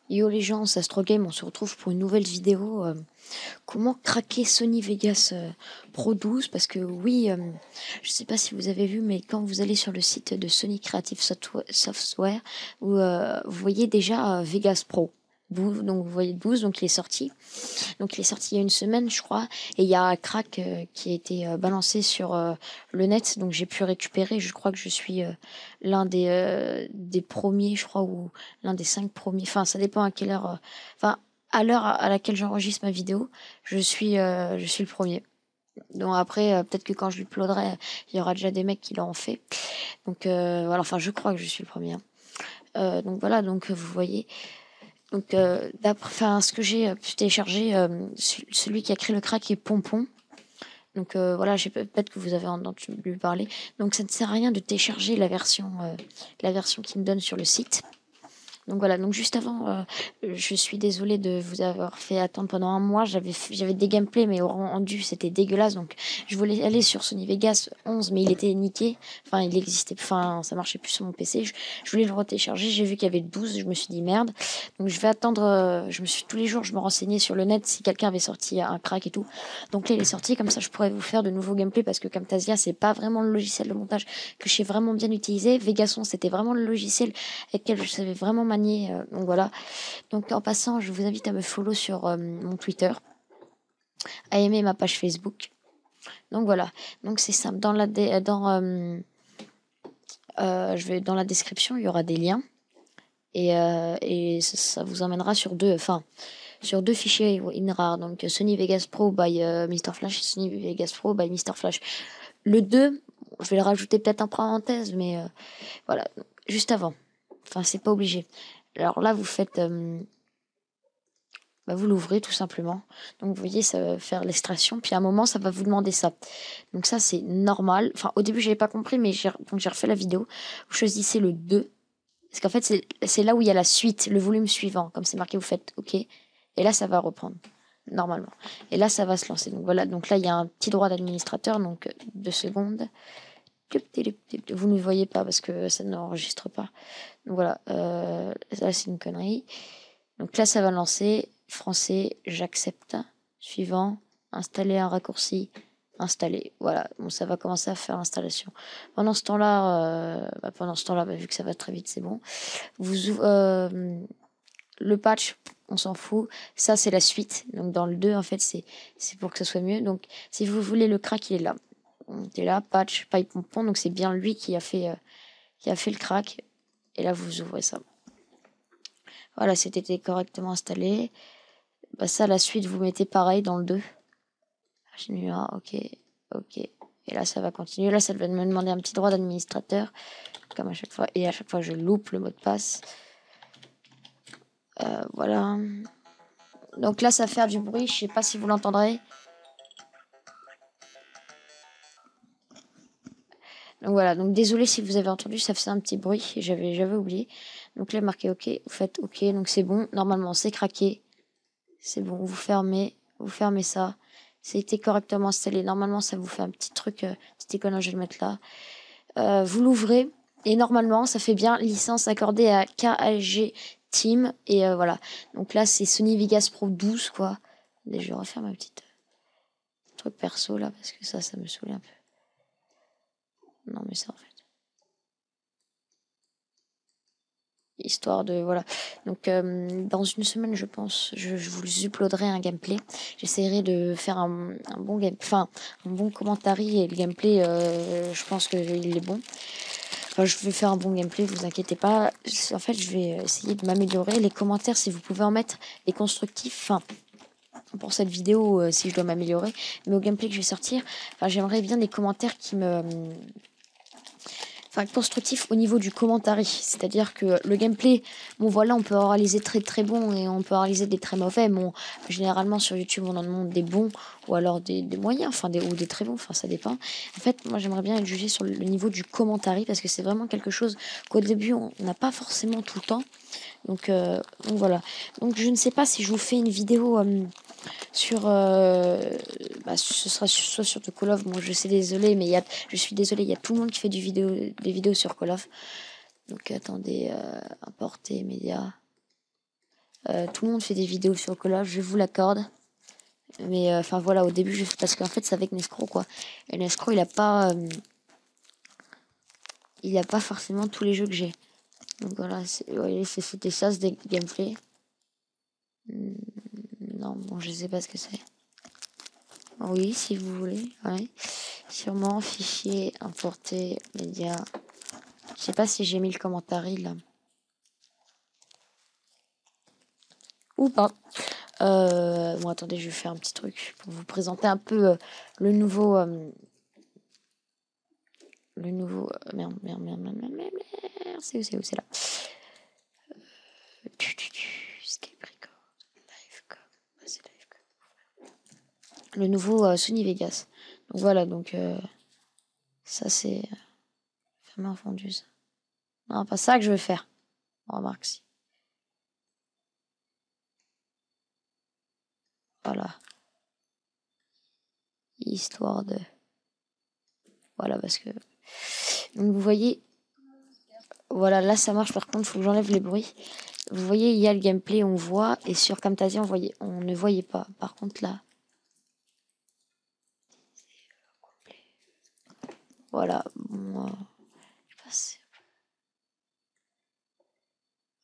Yo les gens, c'est Astrogame, on se retrouve pour une nouvelle vidéo. Comment craquer Sony Vegas Pro 12? Parce que oui, je sais pas si vous avez vu, mais quand vous allez sur le site de Sony Creative Software, vous voyez déjà Vegas Pro 12, donc vous voyez 12, donc il est sorti. Donc il est sorti il y a une semaine, je crois, et il y a un crack qui a été balancé sur le net, donc j'ai pu récupérer. Je crois que je suis l'un des premiers, je crois, ou l'un des 5 premiers. Enfin, ça dépend à quelle heure. Enfin, à l'heure à laquelle j'enregistre ma vidéo, je suis le premier. Donc après, peut-être que quand je l'uploaderai, il y aura déjà des mecs qui l'auront fait. Donc voilà, enfin je crois que je suis le premier. Donc voilà, donc vous voyez. Donc d'après, ce que j'ai pu télécharger, celui qui a créé le crack est Pompon. Donc voilà, peut-être que vous avez entendu parler. Donc ça ne sert à rien de télécharger la version qu'il me donne sur le site. Donc voilà, donc juste avant, je suis désolée de vous avoir fait attendre pendant un mois. J'avais des gameplays, mais au rendu c'était dégueulasse. Donc je voulais aller sur Sony Vegas 11, mais il était niqué. Enfin, il existait, enfin, ça marchait plus sur mon PC. Je voulais le retélécharger. J'ai vu qu'il y avait le 12. Je me suis dit merde. Donc je vais attendre. Tous les jours, je me renseignais sur le net si quelqu'un avait sorti un crack et tout. Donc là, il est sorti. Comme ça, je pourrais vous faire de nouveaux gameplays parce que Camtasia, c'est pas vraiment le logiciel de montage que je sais vraiment bien utiliser. Vegas 11, c'était vraiment le logiciel avec lequel je savais vraiment manier. Donc voilà. Donc en passant, je vous invite à me follow sur mon Twitter, à aimer ma page Facebook. Donc voilà. Donc c'est simple. Dans la description, il y aura des liens et ça vous emmènera sur deux fichiers WinRAR. Donc Sony Vegas Pro by Mr Flash et Sony Vegas Pro by Mr Flash. Le 2, je vais le rajouter peut-être en parenthèse, mais voilà. Juste avant. Enfin, c'est pas obligé. Alors là, vous faites, vous l'ouvrez tout simplement. Donc vous voyez, ça va faire l'extraction. Puis à un moment, ça va vous demander ça. Donc ça, c'est normal. Enfin, au début, j'avais pas compris, mais j'ai refait la vidéo. Vous choisissez le 2. Parce qu'en fait, c'est là où il y a la suite, le volume suivant. Comme c'est marqué, vous faites OK. Et là, ça va reprendre normalement. Et là, ça va se lancer. Donc voilà. Donc là, il y a un petit droit d'administrateur. Donc 2 secondes. Vous ne voyez pas parce que ça n'enregistre pas. Donc voilà, là c'est une connerie. Donc là ça va lancer. Français, j'accepte. Suivant, installer un raccourci. Installer. Voilà, bon ça va commencer à faire l'installation. Pendant ce temps-là, vu que ça va très vite, c'est bon. Le patch, on s'en fout. Ça c'est la suite. Donc dans le 2, en fait, c'est pour que ça soit mieux. Donc si vous voulez le crack, il est là. Donc, là, patch, paille pompon. Donc c'est bien lui qui a fait le crack. Et là, vous ouvrez ça. Voilà, c'était correctement installé. Ça, la suite, vous mettez pareil dans le 2. OK. Et là, ça va continuer. Là, ça va me demander un petit droit d'administrateur. Comme à chaque fois. Et à chaque fois, je loupe le mot de passe. Voilà. Donc là, ça va faire du bruit. Je sais pas si vous l'entendrez. Donc voilà, donc désolé si vous avez entendu, ça faisait un petit bruit, j'avais oublié. Donc là, marqué OK, vous faites OK, donc c'est bon. Normalement, c'est craqué. C'est bon, vous fermez ça. C'était correctement installé. Normalement, ça vous fait un petit truc, petite icône, je vais le mettre là. Vous l'ouvrez et normalement, ça fait bien licence accordée à KAG Team. Et voilà. Donc là, c'est Sony Vegas Pro 12, quoi. Et je vais refaire ma petite truc perso là, parce que ça me saoule un peu. Non, mais ça, en fait. Histoire de, voilà. Donc, dans une semaine, je pense, je vous uploaderai un gameplay. J'essaierai de faire un bon un bon commentaire et le gameplay, je pense qu'il est bon. Enfin, je vais faire un bon gameplay, vous inquiétez pas. En fait, je vais essayer de m'améliorer. Les commentaires, si vous pouvez en mettre des constructifs, pour cette vidéo, si je dois m'améliorer. Mais au gameplay que je vais sortir, j'aimerais bien des commentaires qui me... constructif au niveau du commentary, c'est-à-dire que le gameplay, bon voilà, on peut en réaliser très très bons et on peut en réaliser des très mauvais. Bon, généralement sur YouTube on en demande des bons ou alors des moyens, ou des très bons, ça dépend. En fait, moi j'aimerais bien être jugé sur le niveau du commentary parce que c'est vraiment quelque chose qu'au début on n'a pas forcément tout le temps. Donc voilà. Donc je ne sais pas si je vous fais une vidéo sur ce sera soit sur de Call of. Bon, je suis désolée, mais il y a tout le monde qui fait des vidéos sur Call of. Donc attendez, importer médias. Tout le monde fait des vidéos sur le collage, je vous l'accorde. Mais enfin voilà, au début, parce qu'en fait, c'est avec Nescro quoi. Et Nescro, il a pas forcément tous les jeux que j'ai. Donc voilà, vous voyez, c'était ça, ce gameplay. Non, bon, je sais pas ce que c'est. Oui, si vous voulez, ouais. Sûrement, fichier, importer, médias. Je sais pas si j'ai mis le commentaire là. Ou pas. Bon, attendez, je vais faire un petit truc pour vous présenter un peu le nouveau... merde, c'est où, c'est là. Escape record, c'est le nouveau Sony Vegas. Donc voilà, donc ça c'est vraiment fondu ça. Non, pas ça que je veux faire. Remarque si. Voilà. Histoire de... Voilà, parce que... Donc vous voyez... Voilà, là ça marche, par contre, il faut que j'enlève les bruits. Vous voyez, il y a le gameplay, on voit, et sur Camtasia, on ne voyait pas. Par contre, là... Voilà, bon...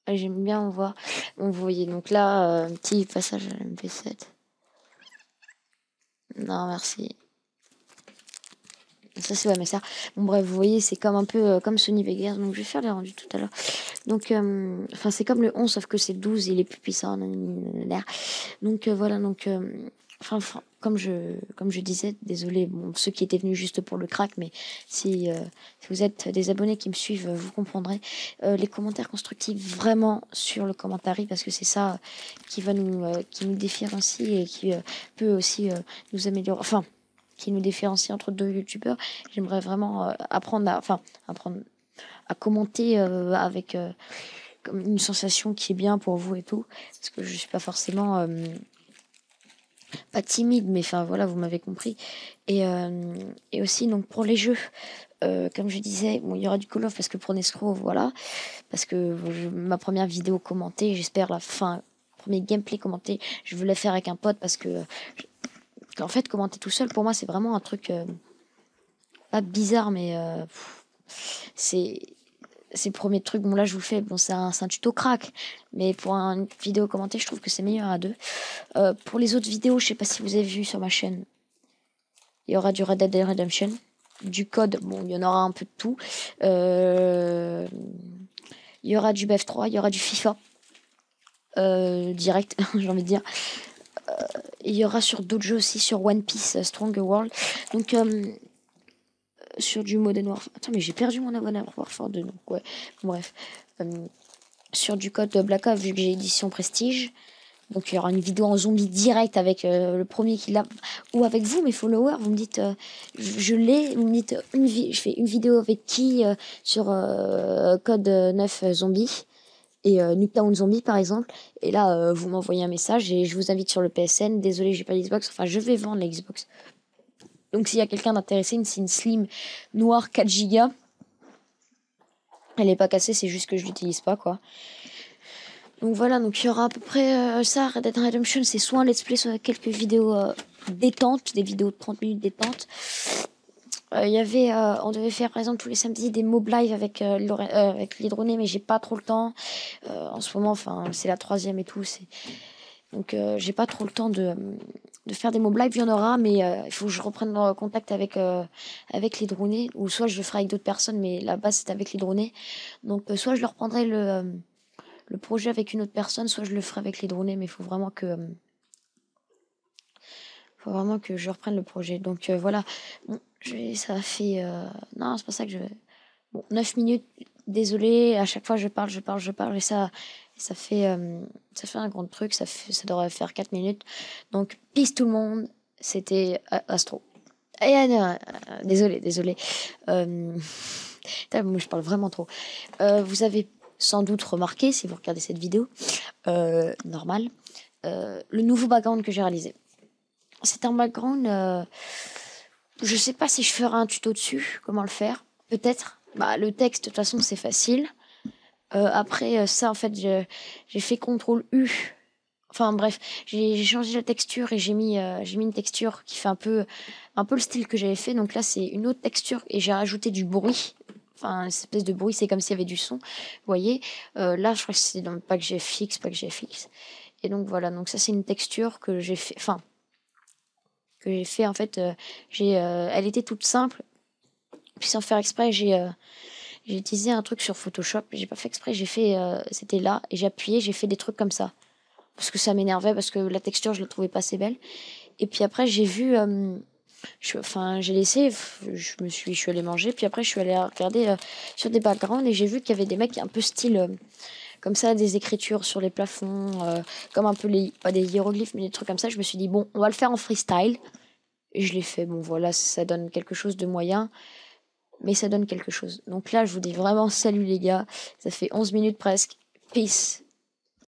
J'aime bien, on voit. Vous voyez, donc là, un petit passage à l'MP7. Non, merci. Ça, c'est ouais, mais ça. Bon, bref, vous voyez, c'est comme un peu comme Sony Vegas. Donc, je vais faire les rendus tout à l'heure. Donc, enfin, c'est comme le 11, sauf que c'est 12, il est plus puissant. Donc, voilà, donc. Enfin, comme je disais, désolé, bon, ceux qui étaient venus juste pour le crack, mais si vous êtes des abonnés qui me suivent, vous comprendrez. Les commentaires constructifs, vraiment sur le commentary, parce que c'est ça qui va qui nous différencie et qui peut aussi nous améliorer. Enfin, qui nous différencie entre deux youtubeurs. J'aimerais vraiment apprendre à commenter avec comme une sensation qui est bien pour vous et tout, parce que je suis pas forcément pas timide, mais enfin voilà, vous m'avez compris. Et aussi donc pour les jeux, comme je disais, bon, il y aura du Call of parce que pour Nescro, voilà, parce que ma première vidéo commentée, j'espère la fin, premier gameplay commenté, je voulais faire avec un pote parce que en fait commenter tout seul pour moi c'est vraiment un truc pas bizarre, mais c'est le premier truc. Bon là je vous le fais, bon c'est un tuto crack, mais pour une vidéo commentée je trouve que c'est meilleur à deux. Pour les autres vidéos, je sais pas si vous avez vu sur ma chaîne, il y aura du Red Dead Redemption, du code, bon il y en aura un peu de tout. Il y aura du BF3, il y aura du FIFA direct, j'ai envie de dire. Il y aura sur d'autres jeux aussi, sur One Piece, Stronger World. Donc sur du Modern Warfare. Attends, mais j'ai perdu mon Modern Warfare 2, donc ouais. Bref. Sur du code Black Ops, vu que j'ai édition Prestige. Donc il y aura une vidéo en zombie direct avec le premier qui l'a. Ou avec vous, mes followers. Vous me dites, je l'ai. Vous me dites, je fais une vidéo avec qui sur code 9 zombie. Et Nuketown Zombie par exemple. Et là, vous m'envoyez un message et je vous invite sur le PSN. Désolé, j'ai pas l'Xbox. Enfin, je vais vendre l'Xbox. Donc s'il y a quelqu'un d'intéressé, c'est une Slim noire 4 Go. Elle est pas cassée, c'est juste que je l'utilise pas quoi. Donc voilà, donc il y aura à peu près ça. Red Dead Redemption, c'est soit un let's play, soit quelques vidéos détente, des vidéos de 30 minutes détente. Il y avait, on devait faire par exemple tous les samedis des mob live avec l'hydroné, mais j'ai pas trop le temps. En ce moment, enfin c'est la 3e et tout, donc j'ai pas trop le temps de faire des mob live. Il y en aura, mais il faut que je reprenne contact avec les dronés, ou soit je le ferai avec d'autres personnes, mais la base c'est avec les dronés. Donc soit je leur prendrai le projet avec une autre personne, soit je le ferai avec les dronés, mais il faut vraiment que je reprenne le projet. Donc voilà, bon, ça fait non, c'est pas ça que je... Bon, 9 minutes, désolé, à chaque fois je parle, et ça fait un grand truc, ça devrait faire 4 minutes. Donc, peace tout le monde, c'était Astro. Et, désolé. Moi, je parle vraiment trop. Vous avez sans doute remarqué, si vous regardez cette vidéo, normal, le nouveau background que j'ai réalisé. C'est un background, je sais pas si je ferai un tuto dessus, comment le faire, peut-être. Bah, le texte, de toute façon, c'est facile. Après ça, en fait, j'ai fait CTRL U. Enfin bref, j'ai changé la texture et j'ai mis une texture qui fait un peu le style que j'avais fait. Donc là, c'est une autre texture et j'ai rajouté du bruit. Enfin, une espèce de bruit, c'est comme s'il y avait du son. Vous voyez, là, je crois que c'est dans le pack GFX, Et donc voilà, donc ça c'est une texture que j'ai fait, en fait. Elle était toute simple. Puis sans faire exprès, j'ai utilisé un truc sur Photoshop. J'ai pas fait exprès, c'était là et j'ai appuyé, j'ai fait des trucs comme ça parce que ça m'énervait parce que la texture je la trouvais pas assez belle. Et puis après j'ai vu, j'ai laissé, je suis allée manger. Puis après je suis allée regarder sur des backgrounds et j'ai vu qu'il y avait des mecs un peu style comme ça, des écritures sur les plafonds, comme un peu pas des hiéroglyphes mais des trucs comme ça. Je me suis dit bon, on va le faire en freestyle. Et je l'ai fait. Bon voilà, ça donne quelque chose de moyen. Mais ça donne quelque chose. Donc là, je vous dis vraiment salut les gars. Ça fait 11 minutes presque. Peace.